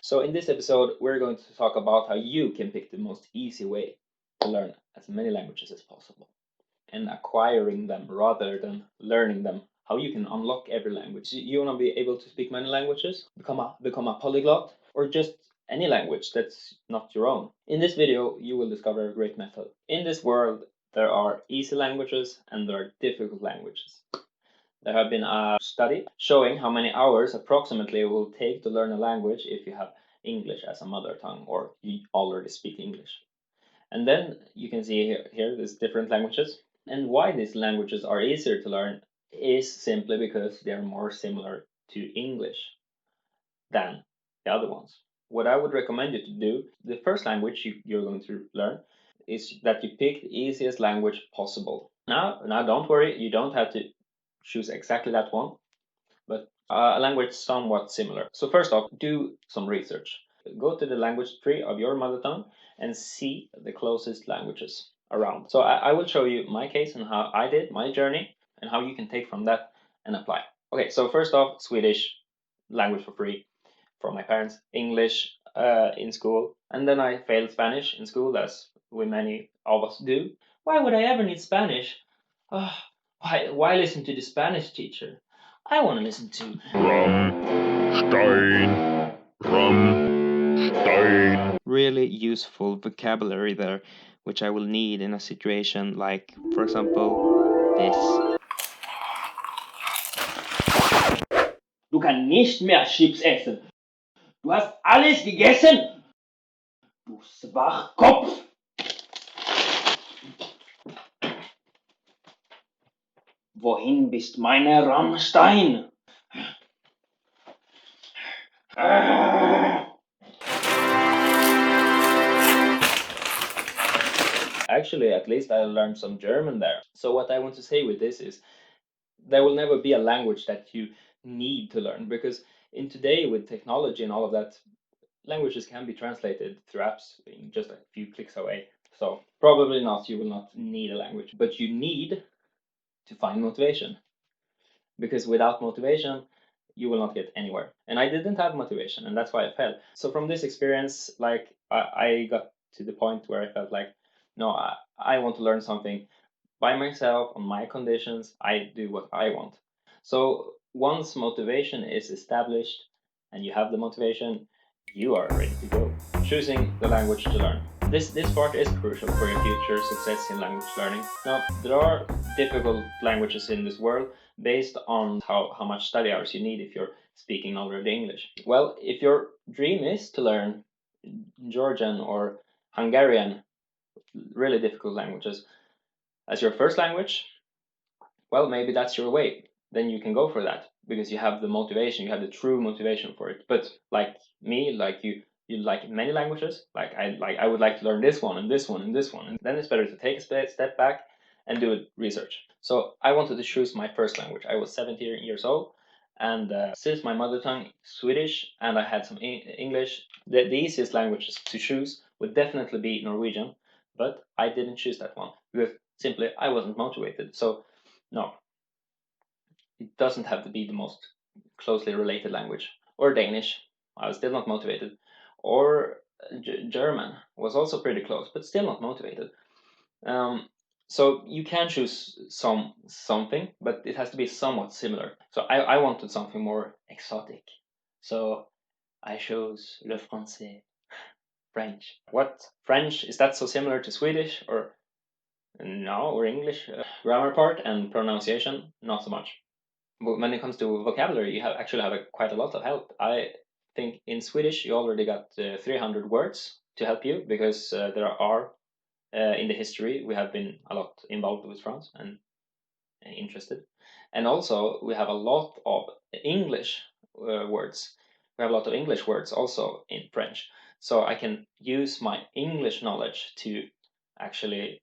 So in this episode, we're going to talk about how you can pick the most easy way to learn as many languages as possible and acquiring them rather than learning them. How you can unlock every language. You want to be able to speak many languages, become a polyglot, or just any language that's not your own. In this video, you will discover a great method. In this world, there are easy languages and there are difficult languages. There have been a study showing how many hours approximately it will take to learn a language if you have English as a mother tongue or you already speak English. And then you can see here there's different languages. And why these languages are easier to learn is simply because they are more similar to English than the other ones. What I would recommend you to do, the first language you're going to learn, is that you pick the easiest language possible. Now, don't worry, you don't have to choose exactly that one, but a language somewhat similar. So first off, do some research. Go to the language tree of your mother tongue and see the closest languages around. So I will show you my case and how I did my journey and how you can take from that and apply. Okay, so first off, Swedish language for free from my parents, English in school, and then I failed Spanish in school, as we many of us do. Why would I ever need Spanish? Uh, why listen to the Spanish teacher? I want to listen to Rammstein. Really useful vocabulary there, which I will need in a situation like, for example, this. Du kannst nicht mehr Chips essen. Du hast alles gegessen. Du Schwachkopf. Wohin bist meine Rammstein? Actually, at least I learned some German there. So what I want to say with this is there will never be a language that you need to learn, because in today with technology and all of that, languages can be translated through apps in just a few clicks away. So probably not, you will not need a language, but you need to find motivation, because without motivation you will not get anywhere. And I didn't have motivation, and that's why I failed. So from this experience, like I got to the point where I felt like, no, I want to learn something by myself on my conditions. I do what I want. So once motivation is established and you have the motivation, you are ready to go. Choosing the language to learn. This part is crucial for your future success in language learning. Now, there are difficult languages in this world based on how much study hours you need if you're speaking already English. Well, if your dream is to learn Georgian or Hungarian, really difficult languages, as your first language, well, maybe that's your way. Then you can go for that because you have the motivation, you have the true motivation for it. But like me, like you like many languages. I would like to learn this one and this one and this one, and then it's better to take a step back and do research. So I wanted to choose my first language. I was 17 years old, and since my mother tongue Swedish and I had some English, the easiest languages to choose would definitely be Norwegian. But I didn't choose that one because simply I wasn't motivated. So no, it doesn't have to be the most closely related language. Or Danish, I was still not motivated. Or German was also pretty close, but still not motivated. So you can choose something, but it has to be somewhat similar. So I wanted something more exotic. So I chose le français, French. What? French, is that so similar to Swedish? Or no, or English? Grammar part and pronunciation, not so much. When it comes to vocabulary, you actually have quite a lot of help. I think in Swedish you already got 300 words to help you, because there are in the history we have been a lot involved with France and interested, and also we have a lot of English words. We have a lot of English words also in French, so I can use my English knowledge to actually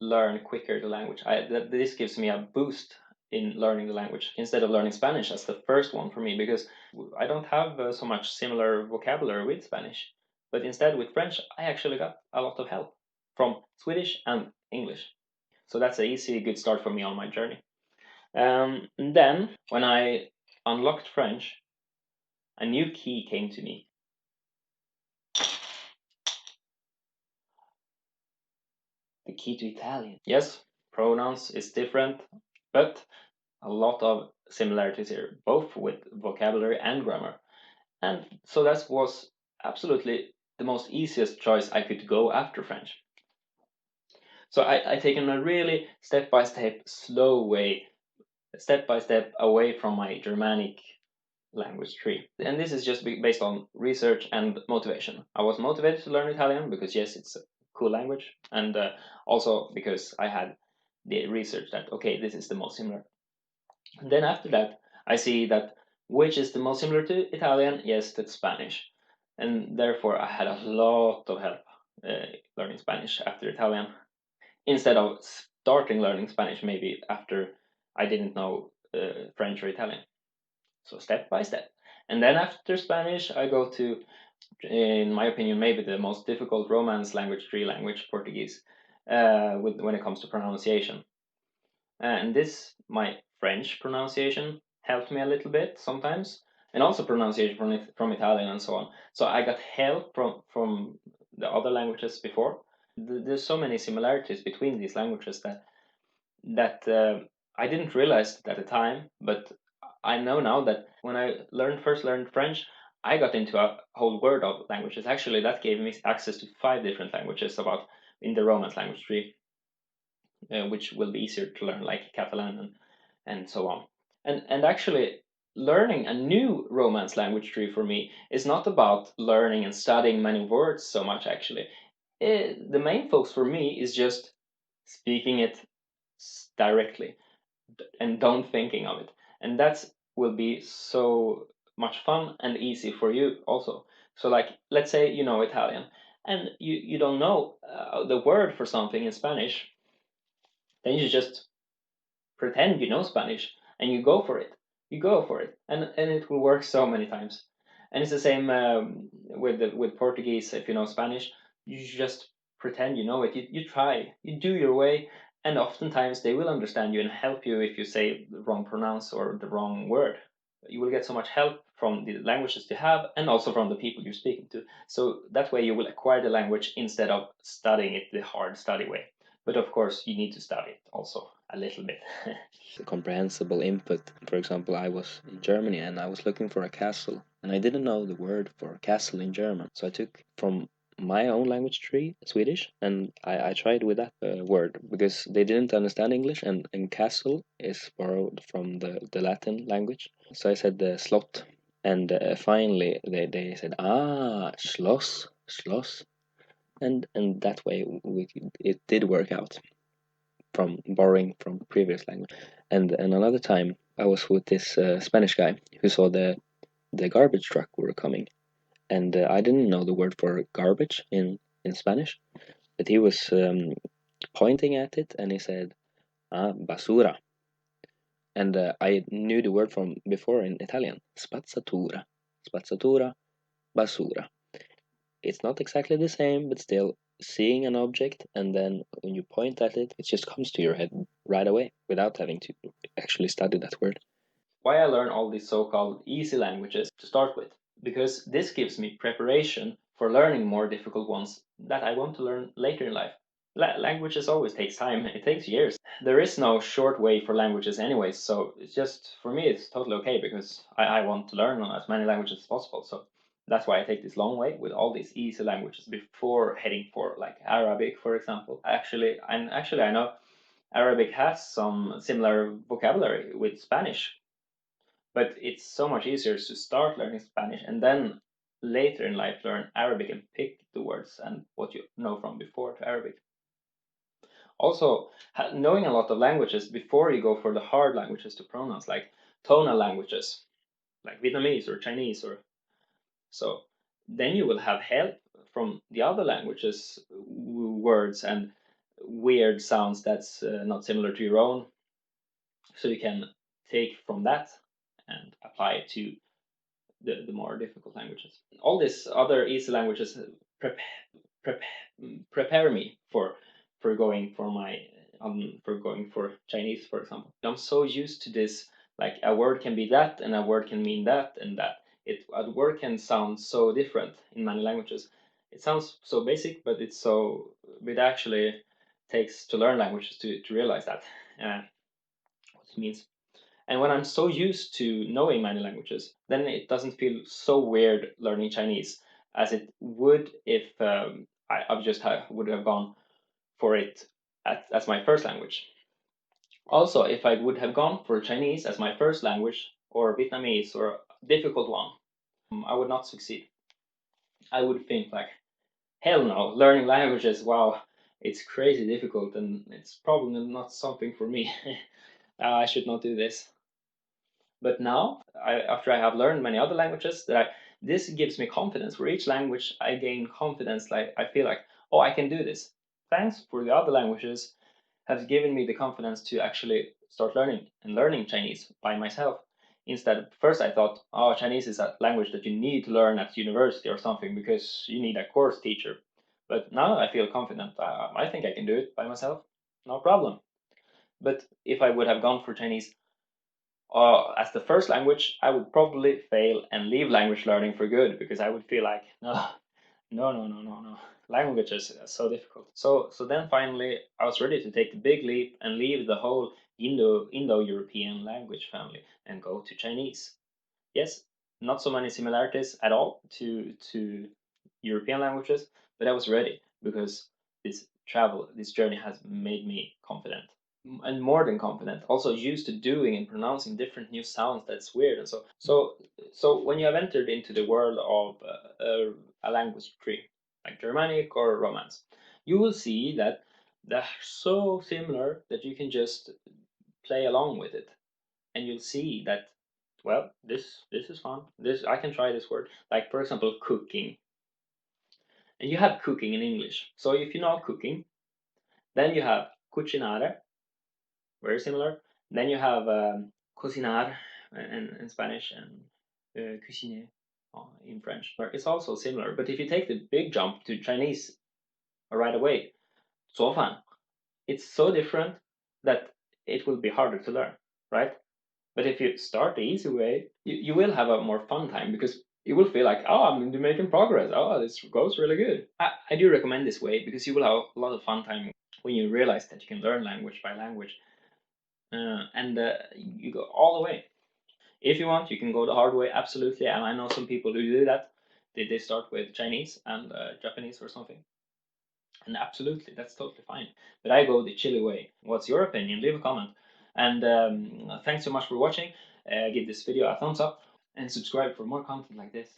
learn quicker the language. This gives me a boost in learning the language instead of learning Spanish as the first one for me, because I don't have so much similar vocabulary with Spanish. But instead with French, I actually got a lot of help from Swedish and English. So that's an easy, good start for me on my journey. And then when I unlocked French, a new key came to me. key to Italian. Yes, pronouns is different, but a lot of similarities here, both with vocabulary and grammar. And so that was absolutely the most easiest choice I could go after French. So I taken a really step-by-step, slow way, step-by-step away from my Germanic language tree. And this is just based on research and motivation. I was motivated to learn Italian because, yes, it's a cool language, and also because I had the research that, okay, this is the most similar. And then after that, I see that which is the most similar to Italian? Yes, that's Spanish. And therefore, I had a lot of help learning Spanish after Italian, instead of starting learning Spanish maybe after I didn't know French or Italian. So step by step. And then after Spanish, I go to, in my opinion, maybe the most difficult Romance language tree language, Portuguese, when it comes to pronunciation. And this, my French pronunciation helped me a little bit sometimes, and also pronunciation from Italian and so on. So I got help from the other languages before. There's so many similarities between these languages that I didn't realize it at the time, but I know now that when I first learned French, I got into a whole world of languages. Actually, that gave me access to 5 different languages about in the Romance language tree, which will be easier to learn, like Catalan and so on. And actually, learning a new Romance language tree for me is not about learning and studying many words so much. Actually, the main focus for me is just speaking it directly and don't thinking of it, and that's will be so much fun and easy for you also. So like, let's say you know Italian and you don't know the word for something in Spanish, then you just pretend you know Spanish and you go for it. You go for it, and it will work so many times. And it's the same with Portuguese. If you know Spanish, you just pretend you know it. You try, you do your way, and oftentimes they will understand you and help you if you say the wrong pronounce or the wrong word. You will get so much help from the languages you have and also from the people you're speaking to. So that way you will acquire the language instead of studying it the hard study way. But of course, you need to study it also a little bit. Comprehensible input. For example, I was in Germany and I was looking for a castle, and I didn't know the word for castle in German. So I took from my own language tree, Swedish, and I tried with that word because they didn't understand English, and castle is borrowed from the Latin language. So I said the slot, and finally they said, Schloss, Schloss. And that way it did work out from borrowing from previous language. And another time I was with this Spanish guy who saw the garbage truck were coming, and I didn't know the word for garbage in Spanish, but he was pointing at it and he said, basura. And I knew the word from before in Italian, spazzatura, spazzatura, basura. It's not exactly the same, but still, seeing an object and then when you point at it, it just comes to your head right away without having to actually study that word. Why I learn all these so-called easy languages to start with, because this gives me preparation for learning more difficult ones that I want to learn later in life. Languages always takes time. It takes years. There is no short way for languages anyways, so it's just, for me, it's totally okay because I want to learn as many languages as possible. So that's why I take this long way with all these easy languages before heading for like Arabic, for example. Actually I know Arabic has some similar vocabulary with Spanish, but it's so much easier to start learning Spanish and then later in life learn Arabic and pick the words and what you know from before to Arabic. Also, knowing a lot of languages before you go for the hard languages to pronounce, like tonal languages, like Vietnamese or Chinese, or so, then you will have help from the other languages, words and weird sounds that's not similar to your own. So you can take from that and apply it to the more difficult languages. All these other easy languages prep, prepare me for going for my for going for Chinese, for example. I'm so used to this, like a word can be that and a word can mean that and that. A word can sound so different in many languages. It sounds so basic, but it's so, but actually takes to learn languages to realize that what it means. And when I'm so used to knowing many languages, then it doesn't feel so weird learning Chinese as it would if I just would have gone for it as my first language. Also, if I would have gone for Chinese as my first language or Vietnamese or a difficult one, I would not succeed. I would think like, hell no, learning languages, wow, it's crazy difficult and it's probably not something for me. I should not do this. But now, after I have learned many other languages, this gives me confidence. For each language, I gain confidence. Like I feel like, oh, I can do this. Thanks for the other languages have given me the confidence to actually start learning and learning Chinese by myself. Instead, first I thought, oh, Chinese is a language that you need to learn at university or something because you need a course teacher. But now I feel confident. I think I can do it by myself, no problem. But if I would have gone for Chinese as the first language, I would probably fail and leave language learning for good because I would feel like, no, no, no, no, no, no. Languages are so difficult. So then finally, I was ready to take the big leap and leave the whole Indo-European language family and go to Chinese. Yes, not so many similarities at all to European languages, but I was ready because this journey has made me confident and more than confident, also used to doing and pronouncing different new sounds. That's weird. And so when you have entered into the world of a language tree, like Germanic or Romance, you will see that they're so similar that you can just play along with it, and you'll see that well, this is fun. This I can try this word. Like for example, cooking, and you have cooking in English. So if you know cooking, then you have cucinare, very similar. Then you have cocinar in Spanish and cuisiner in French. It's also similar, but if you take the big jump to Chinese right away, 做饭, it's so different that it will be harder to learn, right? But if you start the easy way, you will have a more fun time because you will feel like, oh, I'm making progress. Oh, this goes really good. I do recommend this way because you will have a lot of fun time when you realize that you can learn language by language and you go all the way. If you want, you can go the hard way, absolutely. And I know some people who do that. They start with Chinese and Japanese or something. And absolutely, that's totally fine. But I go the chilly way. What's your opinion? Leave a comment. And thanks so much for watching. Give this video a thumbs up and subscribe for more content like this.